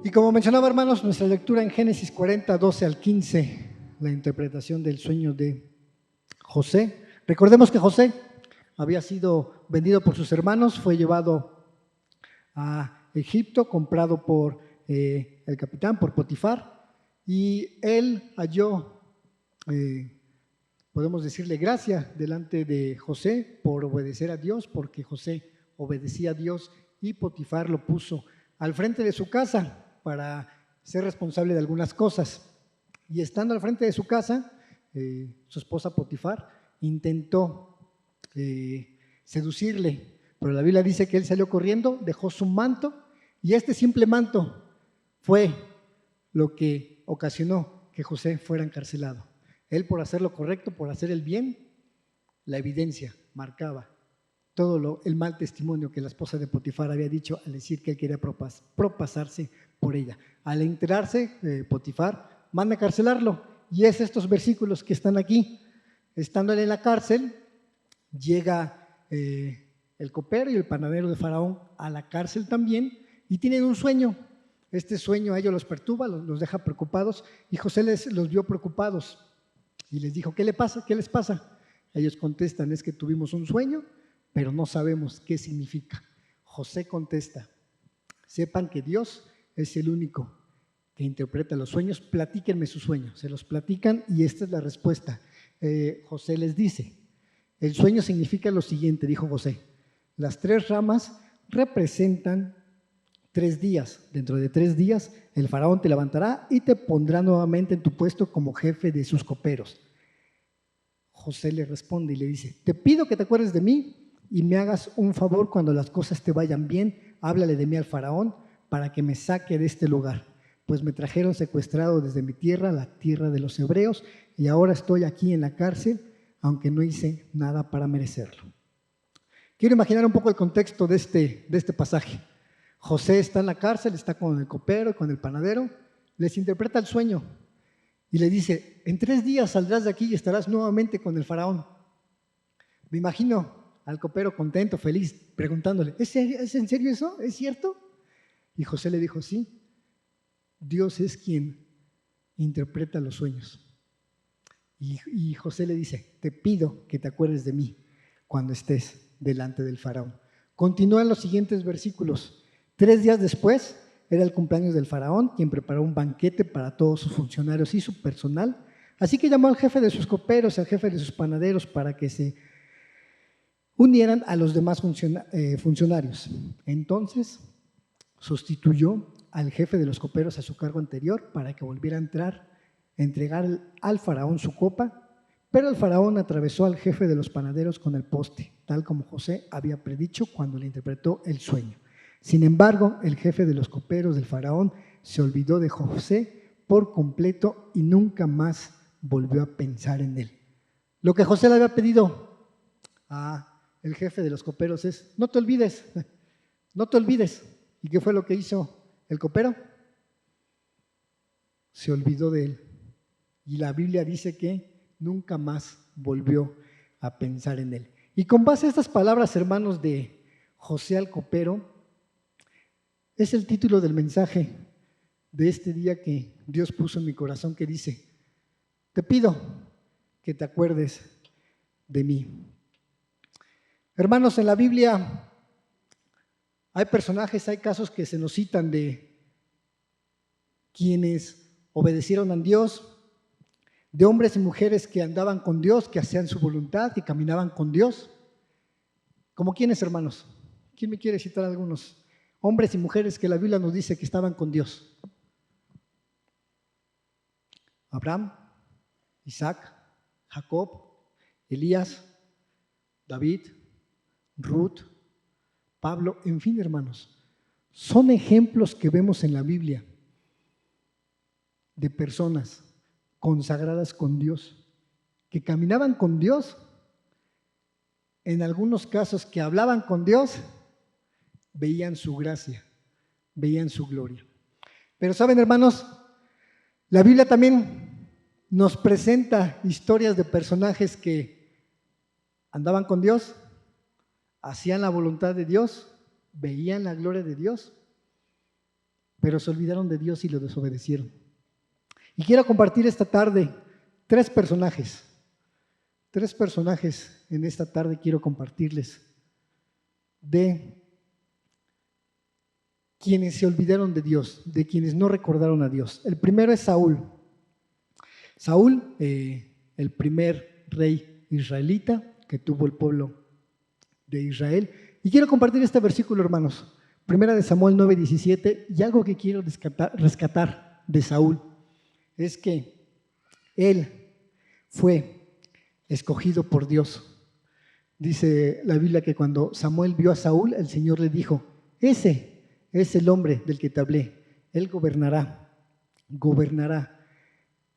Y como mencionaba, hermanos, nuestra lectura en Génesis 40, 12 al 15, la interpretación del sueño de José. Recordemos que José había sido vendido por sus hermanos, fue llevado a Egipto, comprado por el capitán, por Potifar, y él halló, podemos decirle, gracia delante de José por obedecer a Dios, porque José obedecía a Dios y Potifar lo puso al frente de su casa para ser responsable de algunas cosas. Y estando al frente de su casa, su esposa Potifar intentó seducirle, pero la Biblia dice que él salió corriendo, dejó su manto, y este simple manto fue lo que ocasionó que José fuera encarcelado. Él, por hacer lo correcto, por hacer el bien, la evidencia marcaba todo el mal testimonio que la esposa de Potifar había dicho al decir que él quería propasarse por ella. Al enterarse, Potifar manda a encarcelarlo, y es estos versículos que están aquí. Estando él en la cárcel, llega el copero y el panadero de Faraón a la cárcel también, y tienen un sueño. Este sueño a ellos los perturba, los deja preocupados, y José los vio preocupados y les dijo: ¿qué le pasa? ¿Qué les pasa? Ellos contestan: es que tuvimos un sueño, pero no sabemos qué significa. José contesta: sepan que Dios es el único que interpreta los sueños, platíquenme sus sueños. Se los platican y esta es la respuesta. José les dice: el sueño significa lo siguiente, dijo José: las 3 ramas representan 3 días. Dentro de 3 días el faraón te levantará y te pondrá nuevamente en tu puesto como jefe de sus coperos. José le responde y le dice: te pido que te acuerdes de mí y me hagas un favor cuando las cosas te vayan bien. Háblale de mí al faraón para que me saque de este lugar, pues me trajeron secuestrado desde mi tierra, la tierra de los hebreos, y ahora estoy aquí en la cárcel, aunque no hice nada para merecerlo. Quiero imaginar un poco el contexto de este pasaje. José está en la cárcel, está con el copero, con el panadero, les interpreta el sueño y le dice: en 3 días saldrás de aquí y estarás nuevamente con el faraón. Me imagino al copero contento, feliz, preguntándole: ¿es en serio eso? ¿Es cierto? Y José le dijo: sí, Dios es quien interpreta los sueños. Y José le dice: te pido que te acuerdes de mí cuando estés delante del faraón. Continúan los siguientes versículos. 3 días después era el cumpleaños del faraón, quien preparó un banquete para todos sus funcionarios y su personal. Así que llamó al jefe de sus coperos, al jefe de sus panaderos, para que se unieran a los demás funcionarios. Entonces sustituyó al jefe de los coperos a su cargo anterior para que volviera a entregar al faraón su copa, pero el faraón atravesó al jefe de los panaderos con el poste, tal como José había predicho cuando le interpretó el sueño. Sin embargo, el jefe de los coperos del faraón se olvidó de José por completo y nunca más volvió a pensar en él. Lo que José le había pedido al jefe de los coperos es: no te olvides, no te olvides. ¿Y qué fue lo que hizo el copero? Se olvidó de él. Y la Biblia dice que nunca más volvió a pensar en él. Y con base a estas palabras, hermanos, de José al copero, es el título del mensaje de este día que Dios puso en mi corazón, que dice: te pido que te acuerdes de mí. Hermanos, en la Biblia hay personajes, hay casos que se nos citan de quienes obedecieron a Dios, de hombres y mujeres que andaban con Dios, que hacían su voluntad, que caminaban con Dios. ¿Como quiénes, hermanos? ¿Quién me quiere citar algunos hombres y mujeres que la Biblia nos dice que estaban con Dios? Abraham, Isaac, Jacob, Elías, David, Ruth, Pablo, en fin, hermanos, son ejemplos que vemos en la Biblia de personas consagradas con Dios, que caminaban con Dios, en algunos casos que hablaban con Dios, veían su gracia, veían su gloria. Pero saben, hermanos, la Biblia también nos presenta historias de personajes que andaban con Dios, hacían la voluntad de Dios, veían la gloria de Dios, pero se olvidaron de Dios y lo desobedecieron. Y quiero compartir esta tarde tres personajes en esta tarde quiero compartirles de quienes se olvidaron de Dios, de quienes no recordaron a Dios. El primero es Saúl. Saúl, el primer rey israelita que tuvo el pueblo de Israel. Y quiero compartir este versículo, hermanos. Primera de Samuel 9:17. Y algo que quiero rescatar de Saúl es que él fue escogido por Dios. Dice la Biblia que cuando Samuel vio a Saúl, el Señor le dijo: ese es el hombre del que te hablé. Él gobernará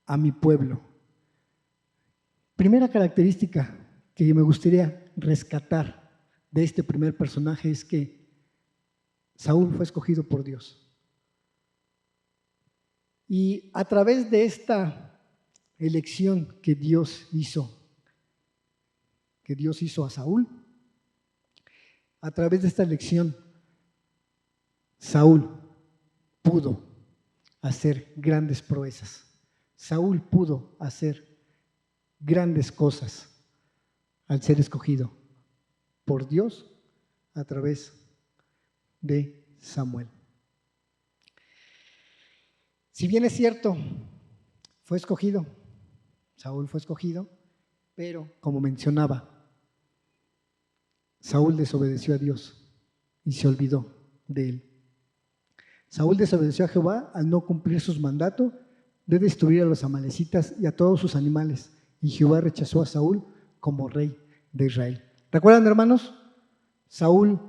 a mi pueblo. Primera característica que me gustaría rescatar de este primer personaje es que Saúl fue escogido por Dios. Y a través de esta elección que Dios hizo a Saúl, a través de esta elección, Saúl pudo hacer grandes proezas. Saúl pudo hacer grandes cosas al ser escogido por Dios a través de Samuel. Si bien es cierto, Saúl fue escogido, pero como mencionaba, Saúl desobedeció a Dios y se olvidó de él. Saúl desobedeció a Jehová al no cumplir sus mandatos de destruir a los amalecitas y a todos sus animales, y Jehová rechazó a Saúl como rey de Israel. ¿Recuerdan, hermanos? Saúl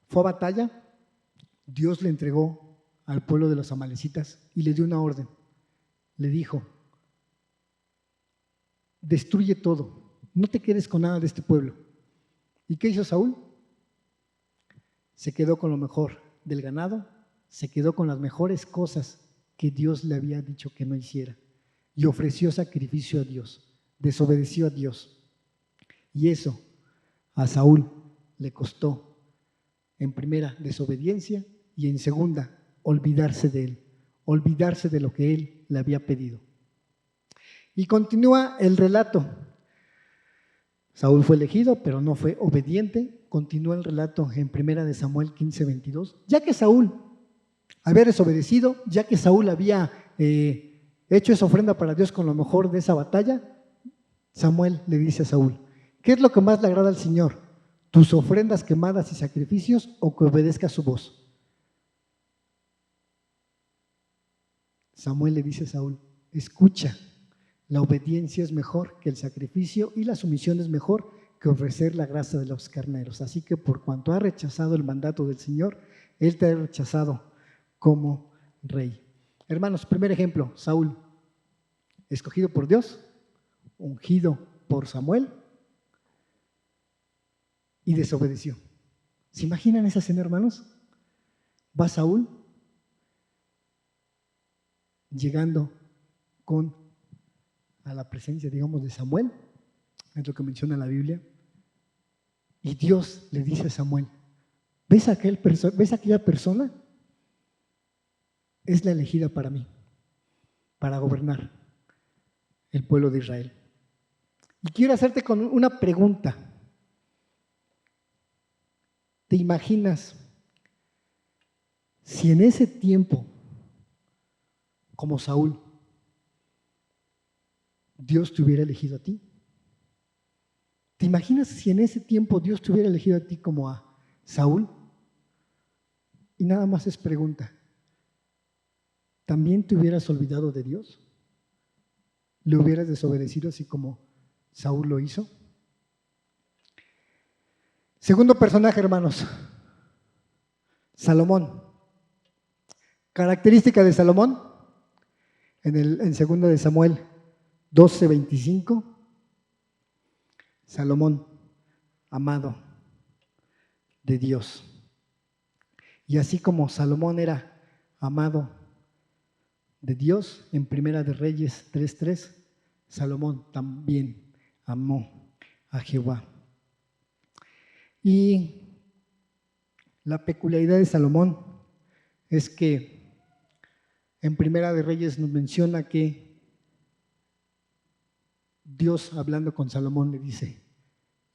fue a batalla, Dios le entregó al pueblo de los amalecitas y le dio una orden. Le dijo: destruye todo, no te quedes con nada de este pueblo. ¿Y qué hizo Saúl? Se quedó con lo mejor del ganado, se quedó con las mejores cosas que Dios le había dicho que no hiciera y ofreció sacrificio a Dios, desobedeció a Dios. Y eso a Saúl le costó, en primera, desobediencia, y en segunda, olvidarse de él, olvidarse de lo que él le había pedido. Y continúa el relato. Saúl fue elegido, pero no fue obediente. Continúa el relato en primera de Samuel 15:22. Ya que Saúl había desobedecido, ya que Saúl había hecho esa ofrenda para Dios con lo mejor de esa batalla, Samuel le dice a Saúl: ¿qué es lo que más le agrada al Señor? ¿Tus ofrendas quemadas y sacrificios o que obedezca su voz? Samuel le dice a Saúl: escucha, la obediencia es mejor que el sacrificio y la sumisión es mejor que ofrecer la grasa de los carneros. Así que por cuanto ha rechazado el mandato del Señor, Él te ha rechazado como rey. Hermanos, primer ejemplo, Saúl, escogido por Dios, ungido por Samuel, y desobedeció. ¿Se imaginan esa escena, hermanos? Va Saúl llegando a la presencia, digamos, de Samuel, es lo que menciona la Biblia, y Dios le dice a Samuel: ¿ves aquella persona? Es la elegida para mí, para gobernar el pueblo de Israel. Y quiero hacerte con una pregunta. ¿Te imaginas si en ese tiempo, como Saúl, Dios te hubiera elegido a ti? ¿Te imaginas si en ese tiempo Dios te hubiera elegido a ti como a Saúl? Y nada más es pregunta. ¿También te hubieras olvidado de Dios? ¿Le hubieras desobedecido así como Saúl lo hizo? Segundo personaje, hermanos, Salomón. Característica de Salomón, en 2 de Samuel 12:25, Salomón, amado de Dios. Y así como Salomón era amado de Dios, en Primera de Reyes 3:3, Salomón también amó a Jehová. Y la peculiaridad de Salomón es que en Primera de Reyes nos menciona que Dios, hablando con Salomón, le dice: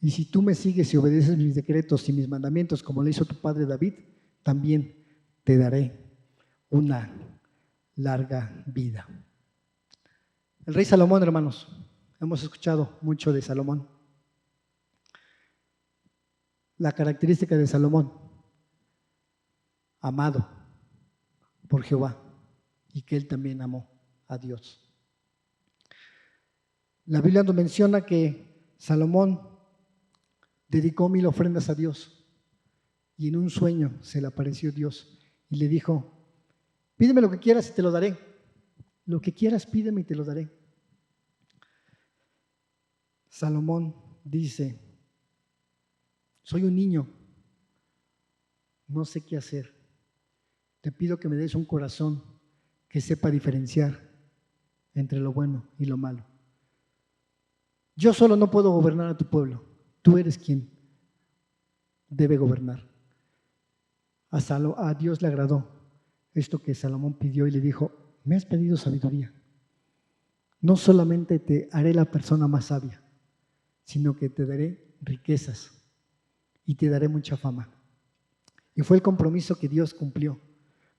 y si tú me sigues y obedeces mis decretos y mis mandamientos, como le hizo tu padre David, también te daré una larga vida. El rey Salomón, hermanos, hemos escuchado mucho de Salomón. La característica de Salomón: amado por Jehová, y que él también amó a Dios. La Biblia nos menciona que Salomón dedicó 1000 ofrendas a Dios, y en un sueño se le apareció Dios y le dijo: pídeme lo que quieras y te lo daré. Lo que quieras, pídeme y te lo daré. Salomón dice: soy un niño, no sé qué hacer. Te pido que me des un corazón que sepa diferenciar entre lo bueno y lo malo. Yo solo no puedo gobernar a tu pueblo. Tú eres quien debe gobernar. A Dios le agradó esto que Salomón pidió y le dijo: me has pedido sabiduría. No solamente te haré la persona más sabia, sino que te daré riquezas y te daré mucha fama. Y fue el compromiso que Dios cumplió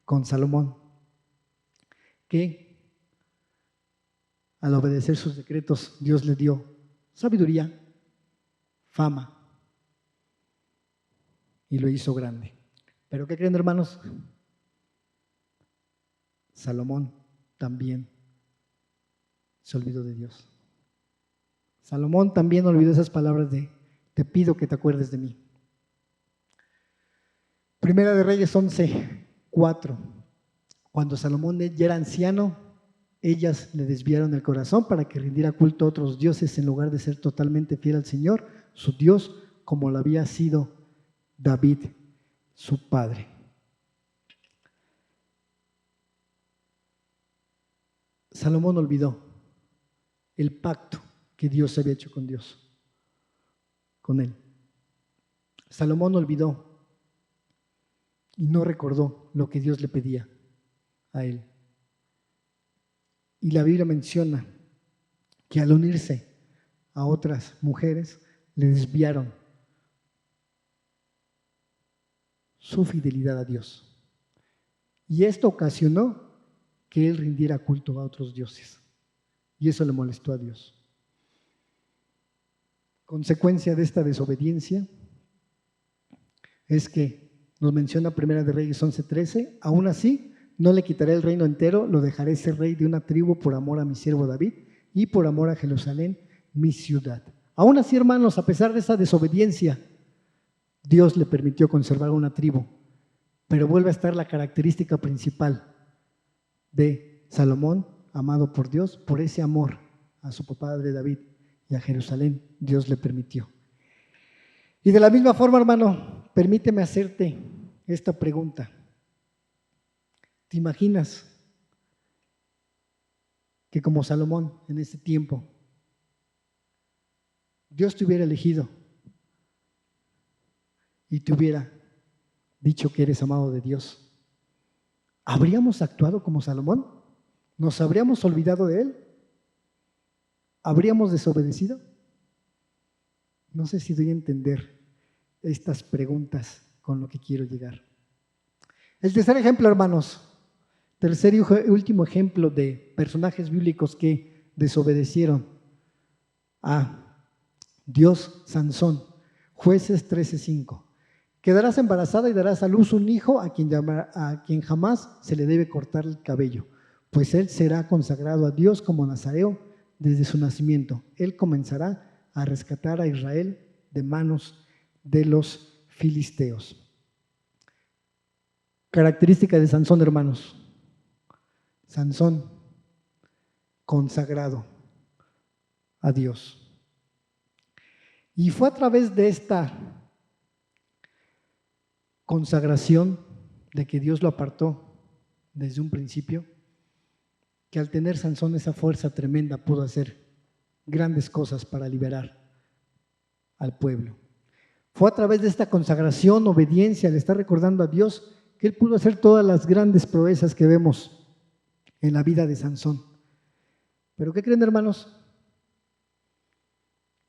con Salomón, que al obedecer sus decretos, Dios le dio sabiduría, fama, y lo hizo grande. ¿Pero qué creen, hermanos? Salomón también se olvidó de Dios. Salomón también olvidó esas palabras de: te pido que te acuerdes de mí. Primera de Reyes 11:4. Cuando Salomón ya era anciano, ellas le desviaron el corazón para que rindiera culto a otros dioses en lugar de ser totalmente fiel al Señor, su Dios, como lo había sido David, su padre. Salomón olvidó el pacto que Dios había hecho con él. Salomón olvidó y no recordó lo que Dios le pedía a él. Y la Biblia menciona que al unirse a otras mujeres, le desviaron su fidelidad a Dios. Y esto ocasionó que él rindiera culto a otros dioses. Y eso le molestó a Dios. Consecuencia de esta desobediencia es que nos menciona Primera de Reyes 11:13: aún así, no le quitaré el reino entero, lo dejaré ser rey de una tribu por amor a mi siervo David y por amor a Jerusalén, mi ciudad. Aún así, hermanos, a pesar de esa desobediencia, Dios le permitió conservar una tribu, pero vuelve a estar la característica principal de Salomón, amado por Dios, por ese amor a su padre David y a Jerusalén, Dios le permitió. Y de la misma forma, hermano, permíteme hacerte esta pregunta. ¿Te imaginas que como Salomón en ese tiempo Dios te hubiera elegido y te hubiera dicho que eres amado de Dios? ¿Habríamos actuado como Salomón? ¿Nos habríamos olvidado de él? ¿Habríamos desobedecido? No sé si doy a entender estas preguntas con lo que quiero llegar. El tercer ejemplo, hermanos, tercer y último ejemplo de personajes bíblicos que desobedecieron a Dios: Sansón. Jueces 13:5. Quedarás embarazada y darás a luz un hijo a quien jamás se le debe cortar el cabello, pues él será consagrado a Dios como nazareo desde su nacimiento. Él comenzará a rescatar a Israel de manos de los filisteos. Característica de Sansón, hermanos: Sansón consagrado a Dios. Y fue a través de esta consagración, de que Dios lo apartó desde un principio, que al tener Sansón esa fuerza tremenda pudo hacer grandes cosas para liberar al pueblo. Fue a través de esta consagración, obediencia, de estar recordando a Dios, que él pudo hacer todas las grandes proezas que vemos en la vida de Sansón. Pero ¿qué creen, hermanos?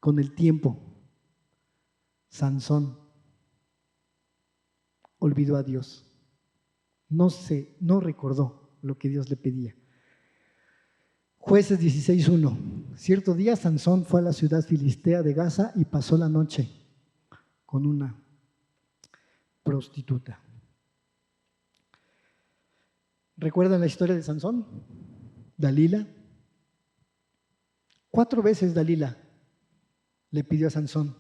Con el tiempo, Sansón olvidó a Dios. No recordó lo que Dios le pedía. Jueces 16:1. Cierto día Sansón fue a la ciudad filistea de Gaza y pasó la noche con una prostituta. ¿Recuerdan la historia de Sansón? Dalila. 4 veces Dalila le pidió a Sansón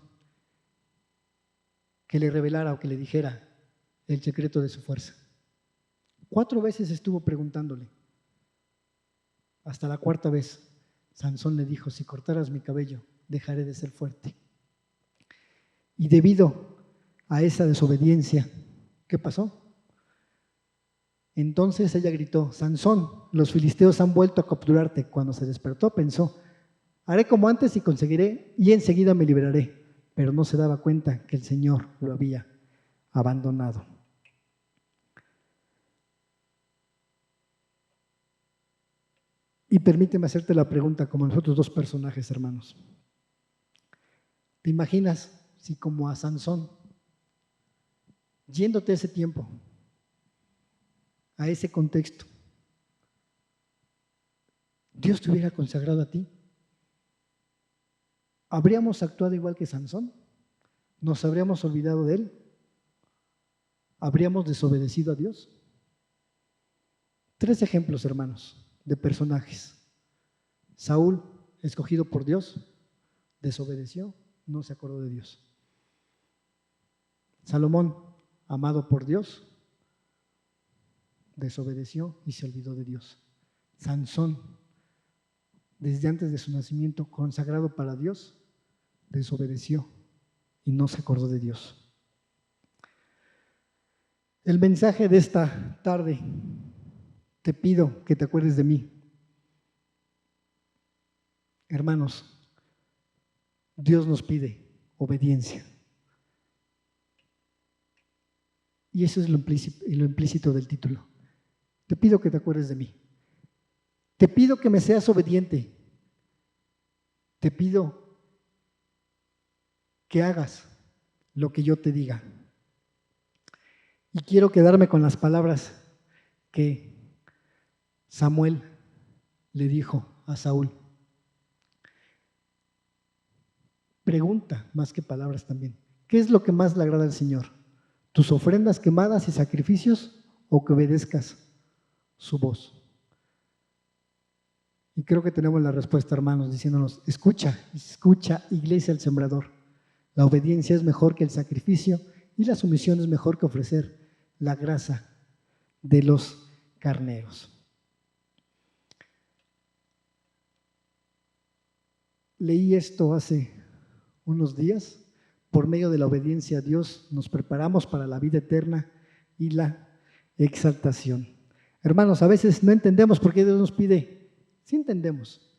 que le revelara o que le dijera el secreto de su fuerza. 4 veces estuvo preguntándole. Hasta la 4ª vez, Sansón le dijo: si cortaras mi cabello, dejaré de ser fuerte. Y debido a esa desobediencia, ¿qué pasó? Entonces ella gritó: Sansón, los filisteos han vuelto a capturarte. Cuando se despertó, pensó: haré como antes y conseguiré, y enseguida me liberaré. Pero no se daba cuenta que el Señor lo había abandonado. Y permíteme hacerte la pregunta como los otros 2 personajes, hermanos. ¿Te imaginas si como a Sansón, yéndote a ese tiempo, a ese contexto, Dios te hubiera consagrado a ti? ¿Habríamos actuado igual que Sansón? ¿Nos habríamos olvidado de él? ¿Habríamos desobedecido a Dios? 3 ejemplos, hermanos, de personajes. Saúl, escogido por Dios, desobedeció, no se acordó de Dios. Salomón, amado por Dios, desobedeció y se olvidó de Dios. Sansón, desde antes de su nacimiento, consagrado para Dios, desobedeció y no se acordó de Dios. El mensaje de esta tarde: te pido que te acuerdes de mí. Hermanos, Dios nos pide obediencia. Y eso es lo implícito del título. Te pido que te acuerdes de mí. Te pido que me seas obediente. Te pido que hagas lo que yo te diga. Y quiero quedarme con las palabras que Samuel le dijo a Saúl. Pregunta más que palabras también. ¿Qué es lo que más le agrada al Señor? ¿Tus ofrendas quemadas y sacrificios o que obedezcas su voz? Y creo que tenemos la respuesta, hermanos, diciéndonos: escucha, iglesia del sembrador. La obediencia es mejor que el sacrificio y la sumisión es mejor que ofrecer la grasa de los carneros. Leí esto hace unos días. Por medio de la obediencia a Dios nos preparamos para la vida eterna y la exaltación. Hermanos, a veces no entendemos por qué Dios nos pide. Sí entendemos,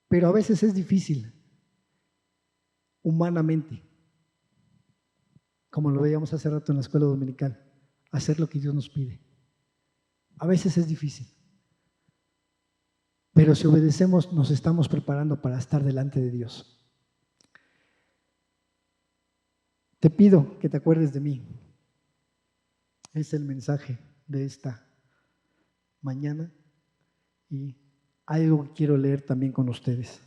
pero a veces es difícil humanamente, como lo veíamos hace rato en la escuela dominical, hacer lo que Dios nos pide. A veces es difícil, pero si obedecemos nos estamos preparando para estar delante de Dios. Te pido que te acuerdes de mí. Es el mensaje de esta mañana y algo que quiero leer también con ustedes.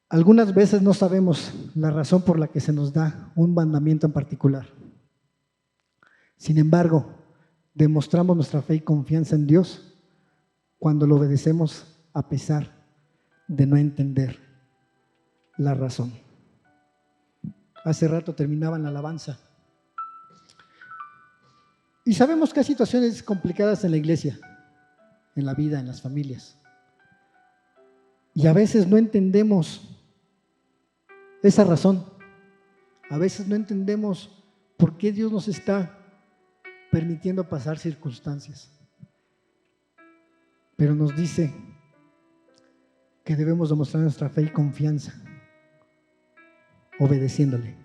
Algunas veces no sabemos la razón por la que se nos da un mandamiento en particular. Sin embargo, demostramos nuestra fe y confianza en Dios cuando lo obedecemos a pesar de no entender la razón. Hace rato terminaban la alabanza. Y sabemos que hay situaciones complicadas en la iglesia, en la vida, en las familias. Y a veces no entendemos esa razón. A veces no entendemos por qué Dios nos está permitiendo pasar circunstancias. Pero nos dice que debemos demostrar nuestra fe y confianza obedeciéndole.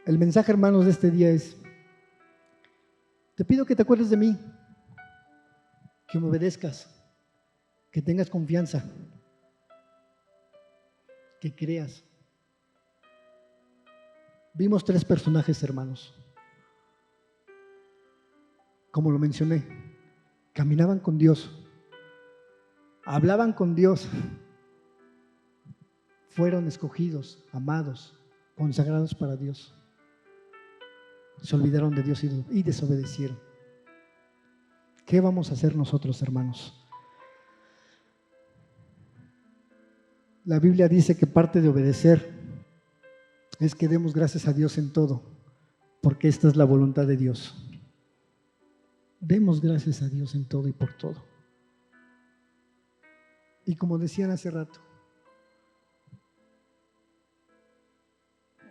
El mensaje, hermanos, de este día es: te pido que te acuerdes de mí, que me obedezcas, que tengas confianza, que creas. Vimos 3 personajes, hermanos. Como lo mencioné, caminaban con Dios, hablaban con Dios, fueron escogidos, amados, consagrados para Dios. Se olvidaron de Dios y desobedecieron. ¿Qué vamos a hacer nosotros, hermanos? La Biblia dice que parte de obedecer es que demos gracias a Dios en todo, porque esta es la voluntad de Dios. Demos gracias a Dios en todo y por todo. Y como decían hace rato,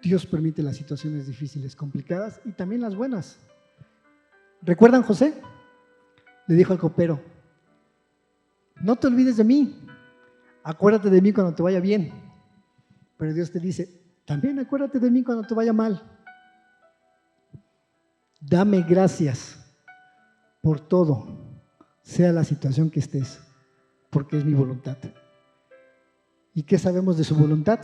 Dios permite las situaciones difíciles, complicadas y también las buenas. ¿Recuerdan José? Le dijo al copero: no te olvides de mí, acuérdate de mí cuando te vaya bien. Pero Dios te dice: también acuérdate de mí cuando te vaya mal. Dame gracias por todo, sea la situación que estés, porque es mi voluntad. ¿Y qué sabemos de su voluntad?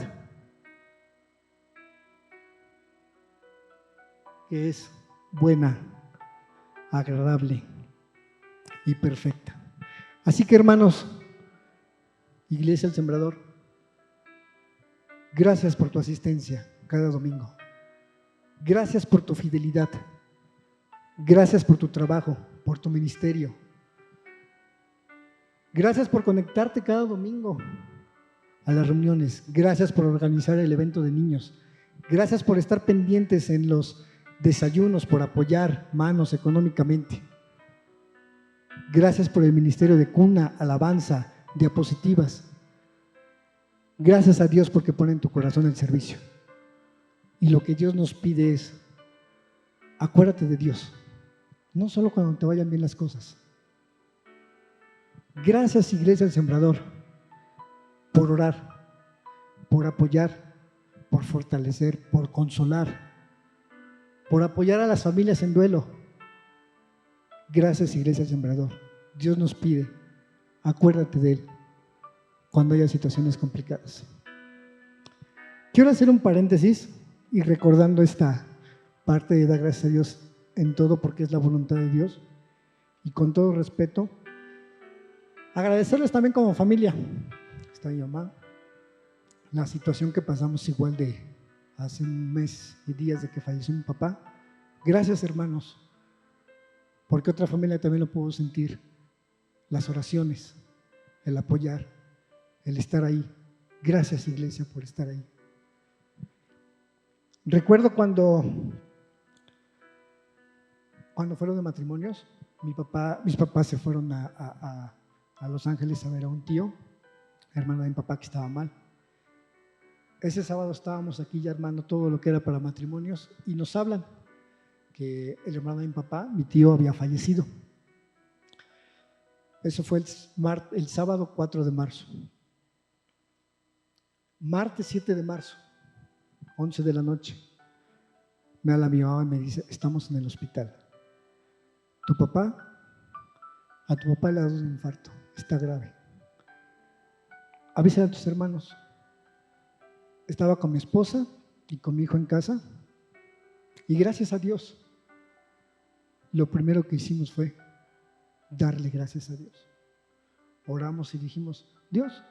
Que es buena, agradable y perfecta. Así que, hermanos, Iglesia El Sembrador, gracias por tu asistencia cada domingo. Gracias por tu fidelidad. Gracias por tu trabajo, por tu ministerio. Gracias por conectarte cada domingo a las reuniones. Gracias por organizar el evento de niños. Gracias por estar pendientes en los desayunos, por apoyar manos económicamente. Gracias por el ministerio de cuna, alabanza, diapositivas. Gracias a Dios porque pone en tu corazón el servicio. Y lo que Dios nos pide es: acuérdate de Dios, no solo cuando te vayan bien las cosas. Gracias, Iglesia El Sembrador, por orar, por apoyar, por fortalecer, por consolar, por apoyar a las familias en duelo. Gracias, Iglesia El Sembrador. Dios nos pide: acuérdate de Él cuando haya situaciones complicadas. Quiero hacer un paréntesis y recordando esta parte de dar gracias a Dios en todo porque es la voluntad de Dios, y con todo respeto, agradecerles también como familia. Está mi mamá, la situación que pasamos igual de hace un mes y días de que falleció mi papá. Gracias, hermanos, porque otra familia también lo pudo sentir. Las oraciones, el apoyar, el estar ahí. Gracias, Iglesia, por estar ahí. Recuerdo cuando fueron de matrimonios, mis papás se fueron a Los Ángeles a ver a un tío, hermano de mi papá, que estaba mal. Ese sábado estábamos aquí ya armando todo lo que era para matrimonios y nos hablan que el hermano de mi papá, mi tío, había fallecido. Eso fue el sábado 4 de marzo. Martes 7 de marzo, 11 de la noche, me habla mi mamá y me dice: estamos en el hospital. A tu papá le ha dado un infarto, está grave. Avísale a tus hermanos. Estaba con mi esposa y con mi hijo en casa y gracias a Dios, lo primero que hicimos fue darle gracias a Dios. Oramos y dijimos: Dios,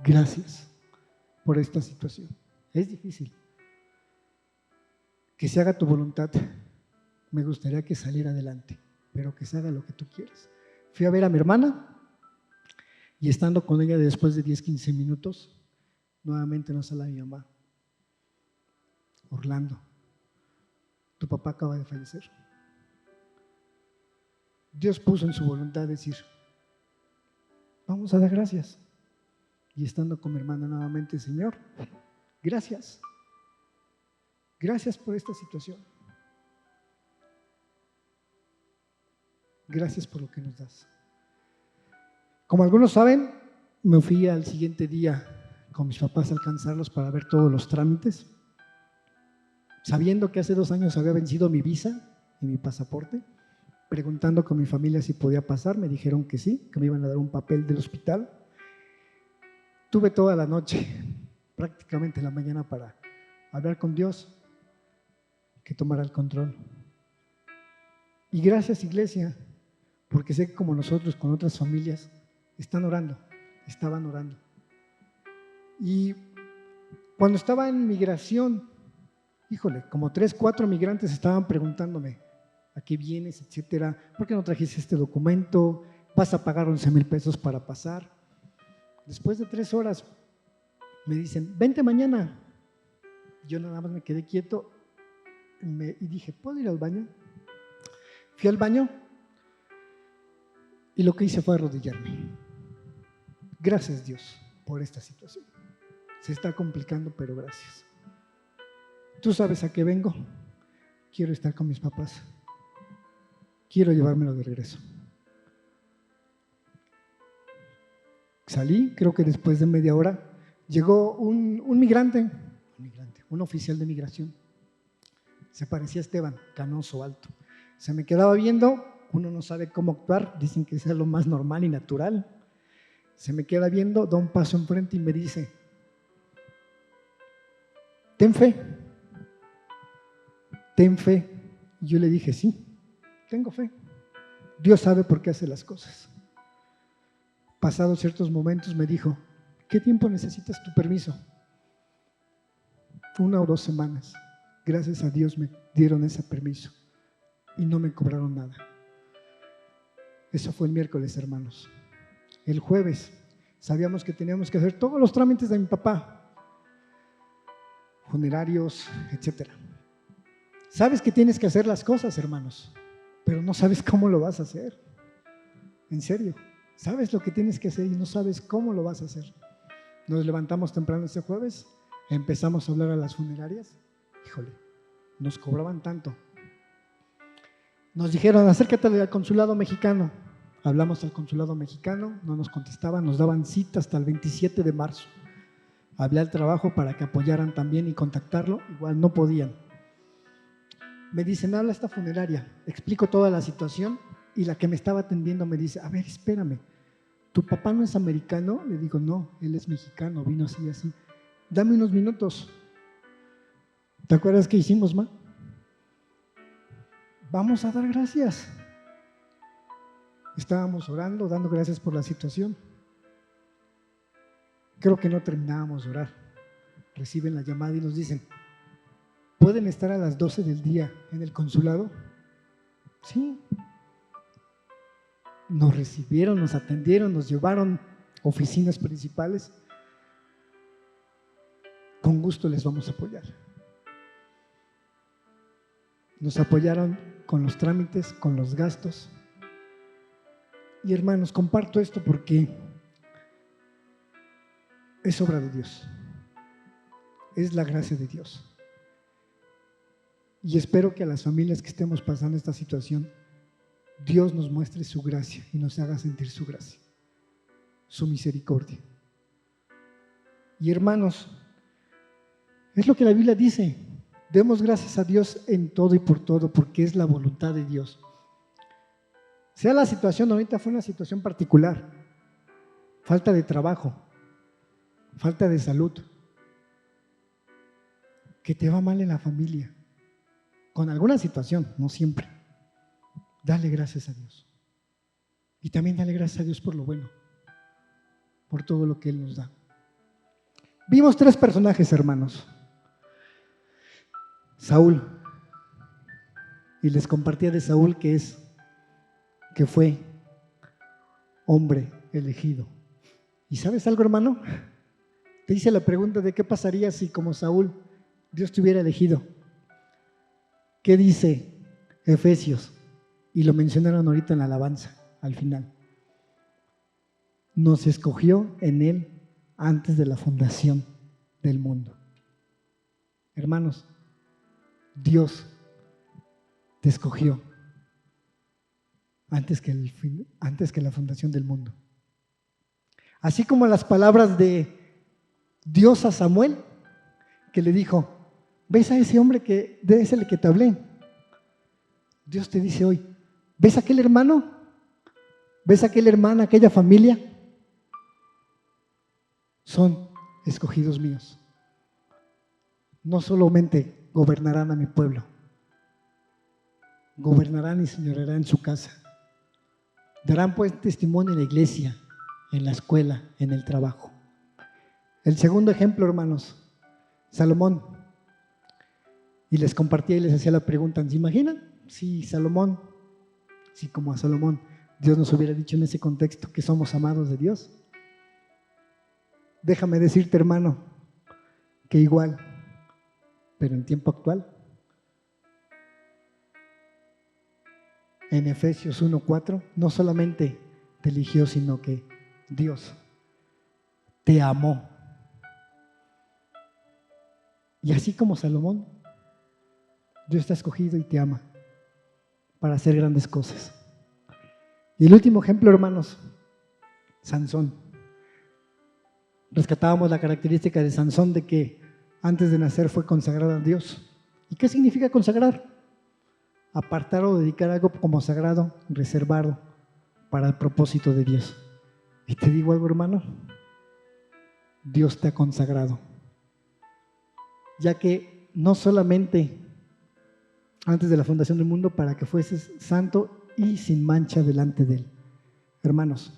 gracias por esta situación. Es difícil. Que se haga tu voluntad. Me gustaría que saliera adelante, pero que se haga lo que tú quieras. Fui a ver a mi hermana y estando con ella después de 10, 15 minutos, nuevamente nos habla mi mamá: Orlando, tu papá acaba de fallecer. Dios puso en su voluntad decir: vamos a dar gracias. Y estando con mi hermana nuevamente: Señor, gracias. Gracias por esta situación. Gracias por lo que nos das. Como algunos saben, me fui al siguiente día con mis papás a alcanzarlos para ver todos los trámites. sabiendo que hace 2 años había vencido mi visa y mi pasaporte, preguntando con mi familia si podía pasar, me dijeron que sí, que me iban a dar un papel del hospital. Tuve toda la noche, prácticamente la mañana, para hablar con Dios, que tomara el control. Y gracias, iglesia, porque sé que como nosotros, con otras familias, estaban orando. Y cuando estaba en migración, híjole, como 3, 4 migrantes estaban preguntándome, ¿a qué vienes, etcétera? ¿Por qué no trajiste este documento? ¿Vas a pagar 11,000 pesos para pasar? Después de 3 horas me dicen, vente mañana. Yo nada más me quedé quieto y dije, ¿puedo ir al baño? Fui al baño y lo que hice fue arrodillarme. Gracias, Dios, por esta situación. Se está complicando, pero gracias. Tú sabes a qué vengo. Quiero estar con mis papás. Quiero llevármelo de regreso. Salí, creo que después de media hora, llegó un migrante, un oficial de migración. Se parecía a Esteban, canoso, alto. Se me quedaba viendo, uno no sabe cómo actuar, dicen que es lo más normal y natural. Se me queda viendo, da un paso enfrente y me dice, ten fe. Ten fe. Y yo le dije, sí, tengo fe. Dios sabe por qué hace las cosas. Pasados ciertos momentos me dijo, ¿qué tiempo necesitas tu permiso? 1 o 2 semanas. Gracias a Dios me dieron ese permiso y no me cobraron nada. Eso fue el miércoles, hermanos. El jueves sabíamos que teníamos que hacer todos los trámites de mi papá, funerarios, etcétera. Sabes que tienes que hacer las cosas, hermanos, pero no sabes cómo lo vas a hacer. En serio, sabes lo que tienes que hacer y no sabes cómo lo vas a hacer. Nos levantamos temprano ese jueves, empezamos a hablar a las funerarias. Híjole, nos cobraban tanto. Nos dijeron, acércate al consulado mexicano. Hablamos al consulado mexicano, no nos contestaban, nos daban cita hasta el 27 de marzo. Hablé al trabajo para que apoyaran también y contactarlo, igual no podían. Me dicen, habla esta funeraria, explico toda la situación y la que me estaba atendiendo me dice, a ver, espérame, ¿tu papá no es americano? Le digo, no, él es mexicano, vino así, así. Dame unos minutos. ¿Te acuerdas qué hicimos, ma? Vamos a dar gracias. Estábamos orando, dando gracias por la situación. Creo que no terminábamos de orar. Reciben la llamada y nos dicen, ¿pueden estar a las 12 del día en el consulado? Sí. Nos recibieron, nos atendieron, nos llevaron a oficinas principales. Con gusto les vamos a apoyar. Nos apoyaron con los trámites, con los gastos. Y hermanos, comparto esto porque es obra de Dios. Es la gracia de Dios. Y espero que a las familias que estemos pasando esta situación, Dios nos muestre su gracia y nos haga sentir su gracia, su misericordia. Y hermanos, es lo que la Biblia dice, demos gracias a Dios en todo y por todo, porque es la voluntad de Dios. Sea la situación, ahorita fue una situación particular, falta de trabajo, falta de salud, que te va mal en la familia, con alguna situación, no siempre. Dale gracias a Dios. Y también dale gracias a Dios por lo bueno, por todo lo que Él nos da. Vimos 3 personajes, hermanos. Saúl. Y les compartía de Saúl que fue hombre elegido. ¿Y sabes algo, hermano? Te hice la pregunta de qué pasaría si como Saúl Dios te hubiera elegido. ¿Qué dice Efesios? Y lo mencionaron ahorita en la alabanza, al final. Nos escogió en Él antes de la fundación del mundo. Hermanos, Dios te escogió antes que la fundación del mundo. Así como las palabras de Dios a Samuel, que le dijo, ¿Ves a ese hombre de ese que te hablé? Dios te dice hoy, ¿ves a aquel hermano? ¿Ves a aquella hermana, aquella familia? Son escogidos míos. No solamente gobernarán a mi pueblo, gobernarán y señorarán en su casa. Darán pues testimonio en la iglesia, en la escuela, en el trabajo. El segundo ejemplo, hermanos, Salomón. Y les compartía y les hacía la pregunta, ¿se imaginan? Si como a Salomón, Dios nos hubiera dicho en ese contexto que somos amados de Dios. Déjame decirte, hermano, que igual, pero en tiempo actual, en Efesios 1:4, no solamente te eligió, sino que Dios te amó. Y así como Salomón, Dios te ha escogido y te ama para hacer grandes cosas. Y el último ejemplo, hermanos, Sansón. Rescatábamos la característica de Sansón de que antes de nacer fue consagrado a Dios. ¿Y qué significa consagrar? Apartar o dedicar algo como sagrado, reservado para el propósito de Dios. Y te digo algo, hermano, Dios te ha consagrado, ya que no solamente antes de la fundación del mundo para que fueses santo y sin mancha delante de Él. Hermanos,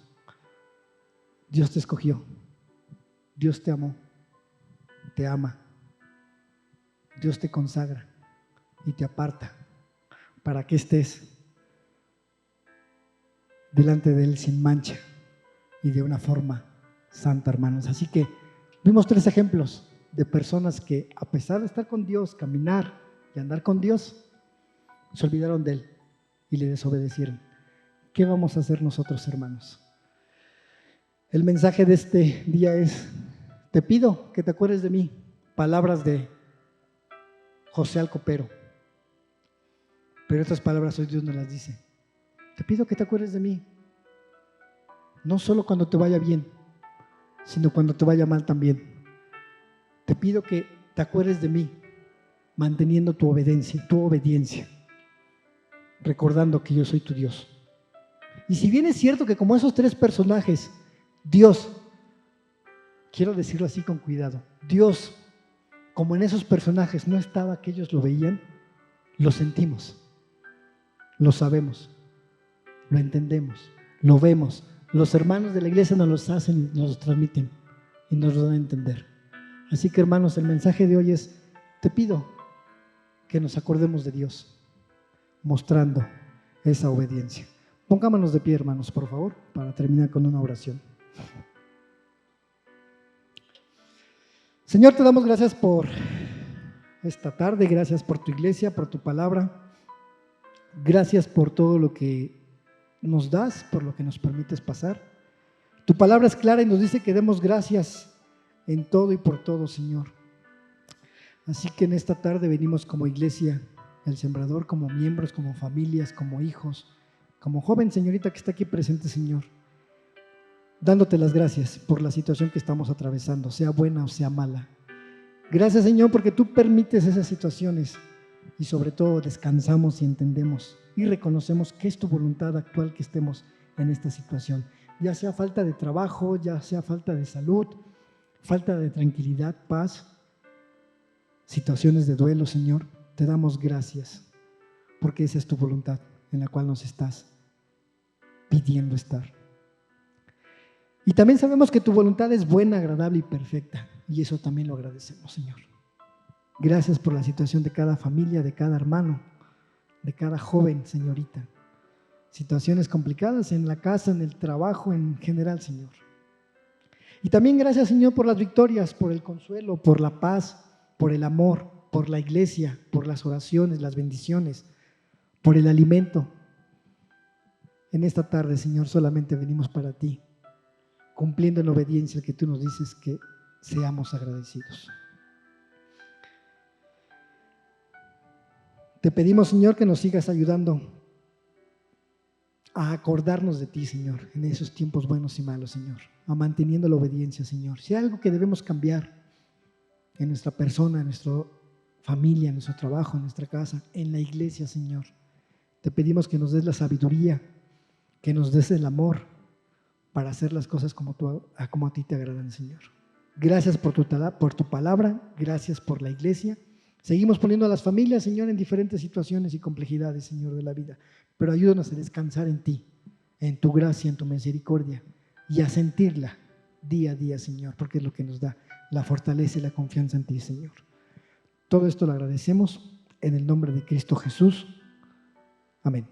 Dios te escogió, Dios te amó, te ama, Dios te consagra y te aparta para que estés delante de Él sin mancha y de una forma santa, hermanos. Así que vimos 3 ejemplos de personas que, a pesar de estar con Dios, caminar y andar con Dios, se olvidaron de Él y le desobedecieron. ¿Qué vamos a hacer nosotros, hermanos? El mensaje de este día es: te pido que te acuerdes de mí. Palabras de José Alcopero. Pero estas palabras hoy Dios nos las dice. Te pido que te acuerdes de mí. No solo cuando te vaya bien, sino cuando te vaya mal también. Te pido que te acuerdes de mí, manteniendo tu obediencia, recordando que yo soy tu Dios. Y si bien es cierto que como esos 3 personajes, Dios, quiero decirlo así con cuidado, Dios, como en esos personajes no estaba que ellos lo veían, lo sentimos, lo sabemos, lo entendemos, lo vemos. Los hermanos de la iglesia nos los hacen, nos los transmiten y nos lo dan a entender. Así que, hermanos, el mensaje de hoy es: te pido que nos acordemos de Dios, mostrando esa obediencia. Pongámonos de pie, hermanos, por favor, para terminar con una oración. Señor, te damos gracias por esta tarde, gracias por tu iglesia, por tu palabra, gracias por todo lo que nos das, por lo que nos permites pasar. Tu palabra es clara y nos dice que demos gracias en todo y por todo, Señor. Así que en esta tarde venimos como iglesia, el Sembrador, como miembros, como familias, como hijos, como joven señorita que está aquí presente, Señor, dándote las gracias por la situación que estamos atravesando, sea buena o sea mala. Gracias, Señor, porque tú permites esas situaciones y sobre todo descansamos y entendemos y reconocemos que es tu voluntad actual que estemos en esta situación, ya sea falta de trabajo, ya sea falta de salud, falta de tranquilidad, paz, situaciones de duelo. Señor, te damos gracias porque esa es tu voluntad en la cual nos estás pidiendo estar. Y también sabemos que tu voluntad es buena, agradable y perfecta, y eso también lo agradecemos, Señor. Gracias por la situación de cada familia, de cada hermano, de cada joven, señorita. Situaciones complicadas en la casa, en el trabajo, en general, Señor. Y también gracias, Señor, por las victorias, por el consuelo, por la paz, por el amor, por la iglesia, por las oraciones, las bendiciones, por el alimento. En esta tarde, Señor, solamente venimos para ti, cumpliendo en obediencia el que tú nos dices que seamos agradecidos. Te pedimos, Señor, que nos sigas ayudando a acordarnos de ti, Señor, en esos tiempos buenos y malos, Señor, a manteniendo la obediencia, Señor. Si hay algo que debemos cambiar en nuestra persona, en nuestra familia, en nuestro trabajo, en nuestra casa, en la iglesia, Señor. Te pedimos que nos des la sabiduría, que nos des el amor para hacer las cosas como a ti te agradan, Señor. Gracias por tu palabra, gracias por la iglesia. Seguimos poniendo a las familias, Señor, en diferentes situaciones y complejidades, Señor, de la vida, pero ayúdanos a descansar en ti, en tu gracia, en tu misericordia, y a sentirla día a día, Señor, porque es lo que nos da la fortaleza y la confianza en ti, Señor. Todo esto lo agradecemos en el nombre de Cristo Jesús. Amén.